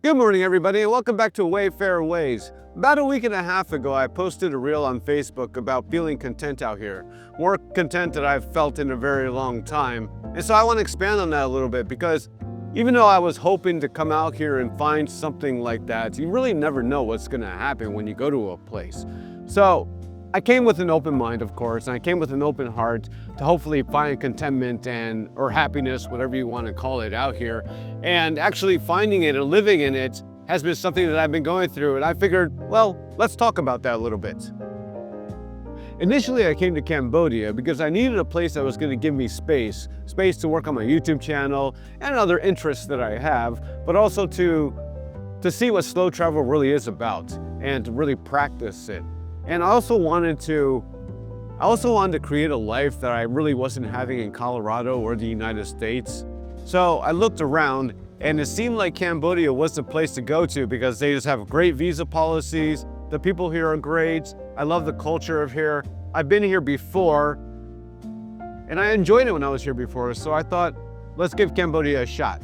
Good morning, everybody, and welcome back to Wayfarer Ways. About a week and a half ago, I posted a reel on Facebook about feeling content out here. More content than I've felt in a very long time. And so I want to expand on that a little bit because even though I was hoping to come out here and find something like that, you really never know what's going to happen when you go to a place. So I came with an open mind, of course, and I came with an open heart to hopefully find contentment or happiness, whatever you want to call it, out here. And actually finding it and living in it has been something that I've been going through, and I figured, well, let's talk about that a little bit. Initially, I came to Cambodia because I needed a place that was going to give me space to work on my YouTube channel and other interests that I have, but also to see what slow travel really is about and to really practice it. And I also wanted to create a life that I really wasn't having in Colorado or the United States. So I looked around and it seemed like Cambodia was the place to go to because they just have great visa policies. The people here are great. I love the culture of here. I've been here before and I enjoyed it when I was here before. So I thought, let's give Cambodia a shot.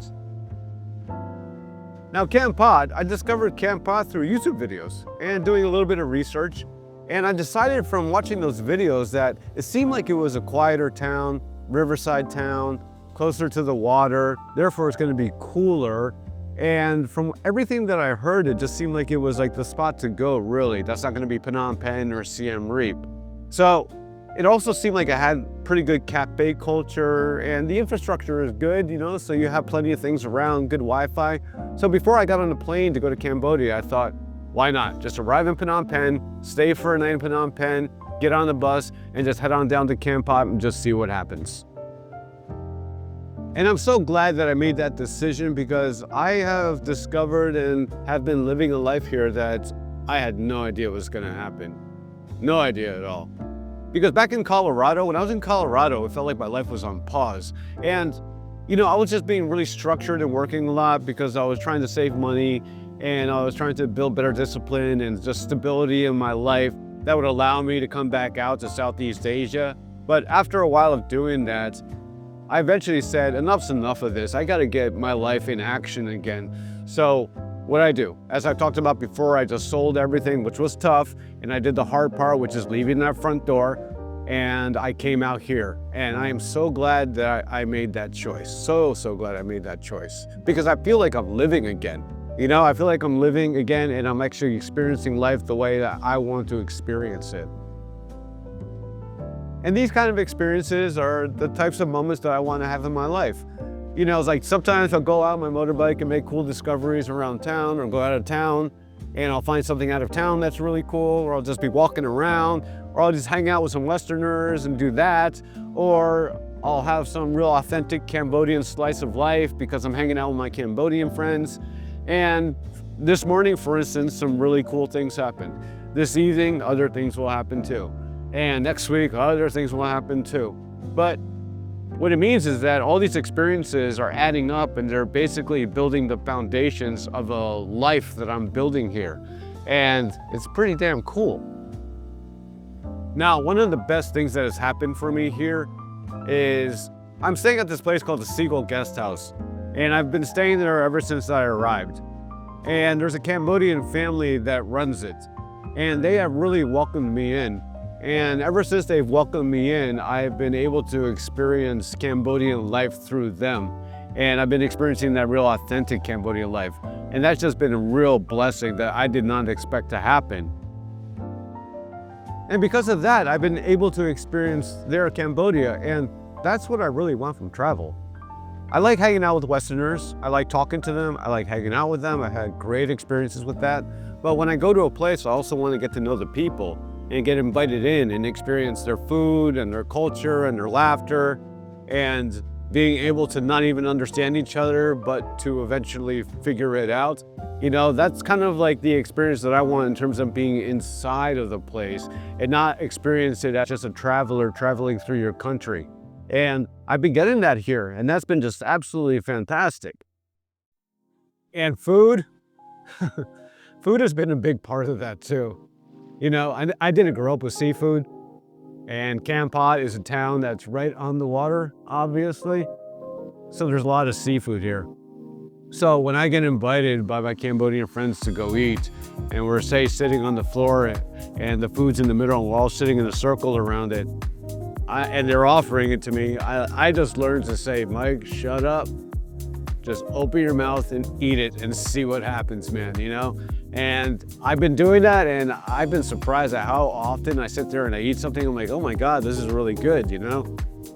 Now Kampot, I discovered Kampot through YouTube videos and doing a little bit of research. And I decided from watching those videos that it seemed like it was a quieter town, riverside town, closer to the water, therefore it's going to be cooler. And from everything that I heard, it just seemed like it was like the spot to go, really. That's not going to be Phnom Penh or Siem Reap. So it also seemed like it had pretty good cafe culture and the infrastructure is good, so you have plenty of things around, good Wi-Fi. So before I got on the plane to go to Cambodia, I thought, why not? Just arrive in Phnom Penh, stay for a night in Phnom Penh, get on the bus, and just head on down to Kampot and just see what happens. And I'm so glad that I made that decision because I have discovered and have been living a life here that I had no idea was going to happen. No idea at all. Because back in Colorado, when I was in Colorado, it felt like my life was on pause. And, I was just being really structured and working a lot because I was trying to save money and I was trying to build better discipline and just stability in my life that would allow me to come back out to Southeast Asia. But after a while of doing that, I eventually said, enough's enough of this. I got to get my life in action again. So what I do, as I've talked about before, I just sold everything, which was tough. And I did the hard part, which is leaving that front door. And I came out here. And I am so glad that I made that choice. So glad I made that choice. Because I feel like I'm living again. I feel like I'm living again and I'm actually experiencing life the way that I want to experience it. And these kind of experiences are the types of moments that I want to have in my life. It's like sometimes I'll go out on my motorbike and make cool discoveries around town or go out of town and I'll find something out of town that's really cool, or I'll just be walking around, or I'll just hang out with some Westerners and do that, or I'll have some real authentic Cambodian slice of life because I'm hanging out with my Cambodian friends. And this morning, for instance, some really cool things happened. This evening, other things will happen too. And next week, other things will happen too. But what it means is that all these experiences are adding up and they're basically building the foundations of a life that I'm building here. And it's pretty damn cool. Now, one of the best things that has happened for me here is I'm staying at this place called the Seagull Guest House. And I've been staying there ever since I arrived. And there's a Cambodian family that runs it. And they have really welcomed me in. And ever since they've welcomed me in, I've been able to experience Cambodian life through them. And I've been experiencing that real authentic Cambodian life. And that's just been a real blessing that I did not expect to happen. And because of that, I've been able to experience their Cambodia. And that's what I really want from travel. I like hanging out with Westerners. I like talking to them. I like hanging out with them. I had great experiences with that. But when I go to a place, I also want to get to know the people and get invited in and experience their food and their culture and their laughter and being able to not even understand each other, but to eventually figure it out. That's kind of like the experience that I want in terms of being inside of the place and not experience it as just a traveler traveling through your country. And I've been getting that here, and that's been just absolutely fantastic. And food, food has been a big part of that too. I didn't grow up with seafood, and Kampot is a town that's right on the water, obviously. So there's a lot of seafood here. So when I get invited by my Cambodian friends to go eat, and we're, say, sitting on the floor and the food's in the middle and we're all sitting in a circle around it, and they're offering it to me, I just learned to say, Mike, shut up. Just open your mouth and eat it and see what happens, man, you know? And I've been doing that, and I've been surprised at how often I sit there and I eat something, I'm like, oh my God, this is really good, you know?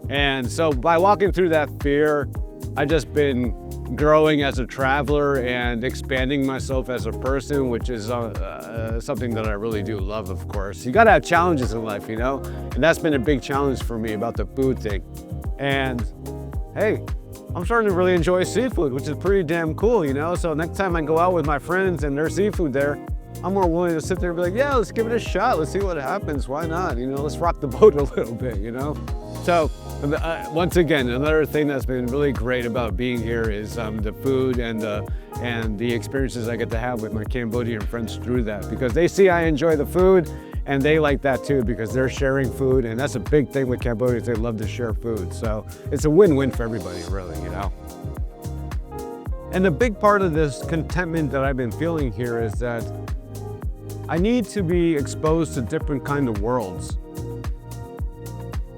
And so by walking through that fear, I've just been growing as a traveler and expanding myself as a person, which is something that I really do love, of course. You gotta have challenges in life, you know? And that's been a big challenge for me about the food thing. And hey, I'm starting to really enjoy seafood, which is pretty damn cool, you know? So next time I go out with my friends and there's seafood there, I'm more willing to sit there and be like, yeah, let's give it a shot. Let's see what happens. Why not? You know, let's rock the boat a little bit, you know? So once again, another thing that's been really great about being here is the food and the experiences I get to have with my Cambodian friends through that, because they see I enjoy the food and they like that too, because they're sharing food, and that's a big thing with Cambodians. They love to share food. So it's a win-win for everybody, really, you know? And the big part of this contentment that I've been feeling here is that I need to be exposed to different kind of worlds.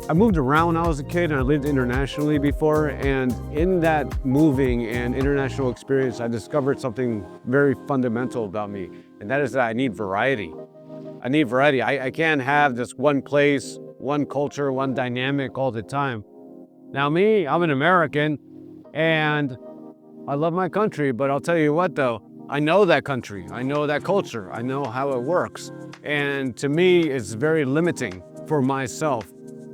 I moved around when I was a kid, and I lived internationally before, and in that moving and international experience, I discovered something very fundamental about me, and that is that I need variety. I need variety. I can't have this one place, one culture, one dynamic all the time. Now me, I'm an American, and I love my country, but I'll tell you what though, I know that country, I know that culture, I know how it works. And to me, it's very limiting for myself.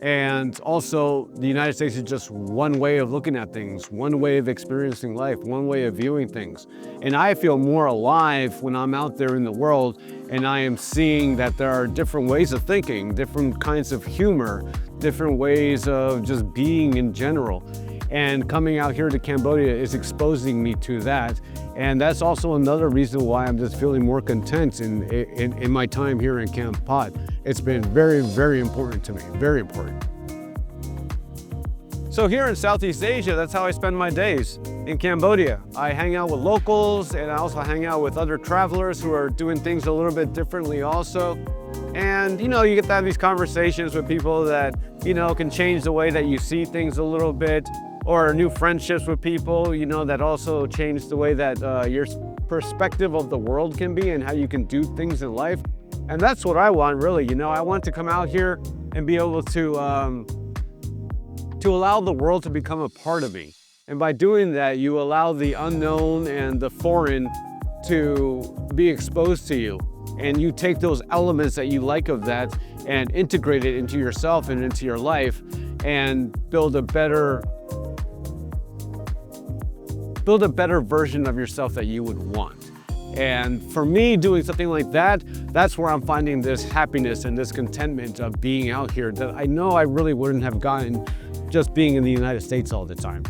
And also, the United States is just one way of looking at things, one way of experiencing life, one way of viewing things. And I feel more alive when I'm out there in the world and I am seeing that there are different ways of thinking, different kinds of humor, different ways of just being in general. And coming out here to Cambodia is exposing me to that. And that's also another reason why I'm just feeling more content in my time here in Kampot. It's been very, very important to me, very important. So here in Southeast Asia, that's how I spend my days, in Cambodia. I hang out with locals, and I also hang out with other travelers who are doing things a little bit differently also. And you know, you get to have these conversations with people that, you know, can change the way that you see things a little bit, or new friendships with people, you know, that also change the way that your perspective of the world can be and how you can do things in life. And that's what I want, really. You know, I want to come out here and be able to allow the world to become a part of me. And by doing that, you allow the unknown and the foreign to be exposed to you. And you take those elements that you like of that and integrate it into yourself and into your life and build a better version of yourself that you would want. And for me, doing something like that, that's where I'm finding this happiness and this contentment of being out here that I know I really wouldn't have gotten just being in the United States all the time.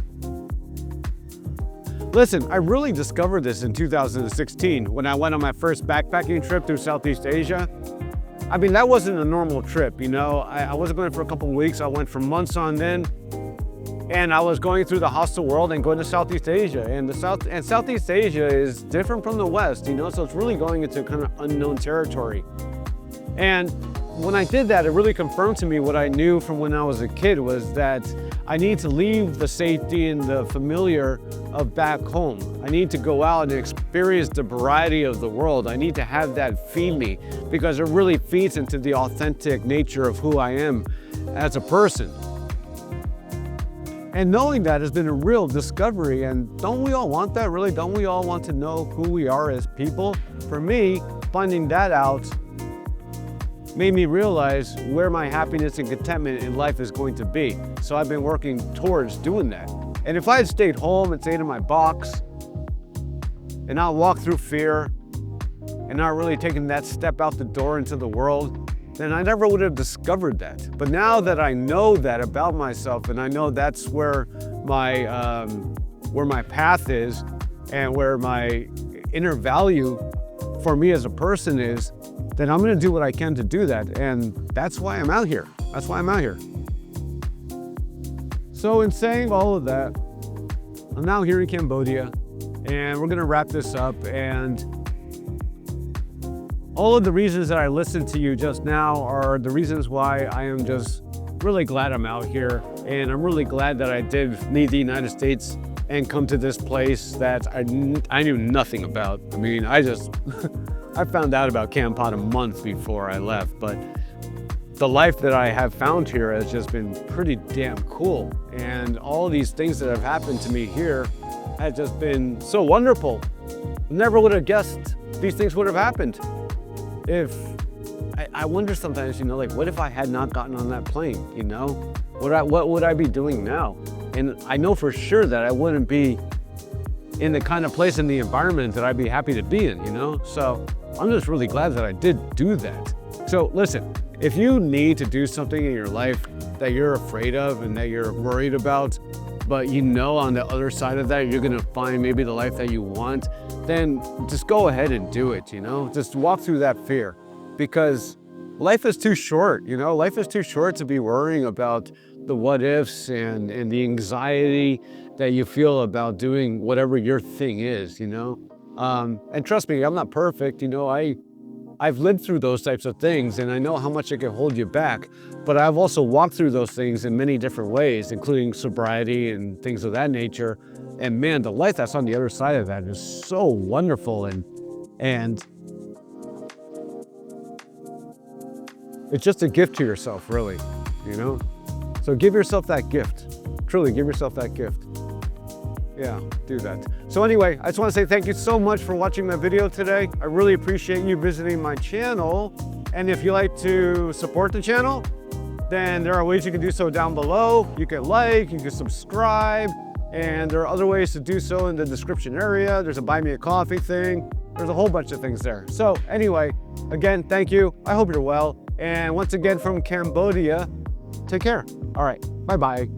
Listen, I really discovered this in 2016 when I went on my first backpacking trip through Southeast Asia. I mean, that wasn't a normal trip, you know. I wasn't going for a couple of weeks. I went for months on end. And I was going through the hostile world and going to Southeast Asia. And Southeast Asia is different from the West, you know, so it's really going into kind of unknown territory. And when I did that, it really confirmed to me what I knew from when I was a kid, was that I need to leave the safety and the familiar of back home. I need to go out and experience the variety of the world. I need to have that feed me, because it really feeds into the authentic nature of who I am as a person. And knowing that has been a real discovery, and don't we all want that, really? Don't we all want to know who we are as people? For me, finding that out made me realize where my happiness and contentment in life is going to be. So I've been working towards doing that. And if I had stayed home and stayed in my box and not walked through fear and not really taken that step out the door into the world, then I never would have discovered that. But now that I know that about myself, and I know that's where my path is and where my inner value for me as a person is, then I'm gonna do what I can to do that. And that's why I'm out here. That's why I'm out here. So in saying all of that, I'm now here in Cambodia. and we're gonna wrap this up. And all of the reasons that I listened to you just now are the reasons why I am just really glad I'm out here. And I'm really glad that I did leave the United States and come to this place that I knew nothing about. I mean, I found out about Kampot a month before I left, but the life that I have found here has just been pretty damn cool. And all these things that have happened to me here have just been so wonderful. Never would have guessed these things would have happened. I wonder sometimes, you know, like, what if I had not gotten on that plane, you know? What would I be doing now? And I know for sure that I wouldn't be in the kind of place in the environment that I'd be happy to be in, you know? So I'm just really glad that I did do that. So listen, if you need to do something in your life that you're afraid of and that you're worried about, but you know on the other side of that, you're gonna find maybe the life that you want, then just go ahead and do it, you know? Just walk through that fear, because life is too short, you know? Life is too short to be worrying about the what ifs and the anxiety that you feel about doing whatever your thing is, you know? And trust me, I'm not perfect, you know? I've lived through those types of things, and I know how much it can hold you back, but I've also walked through those things in many different ways, including sobriety and things of that nature. And man, the life that's on the other side of that is so wonderful, and it's just a gift to yourself, really, you know? So give yourself that gift. Truly, give yourself that gift. Yeah, do that. So anyway, I just want to say thank you so much for watching my video today. I really appreciate you visiting my channel. And if you like to support the channel, then there are ways you can do so down below. You can like, you can subscribe, and there are other ways to do so in the description area. There's a buy me a coffee thing. There's a whole bunch of things there. So anyway, again, thank you. I hope you're well. And once again from Cambodia, take care. All right, bye-bye.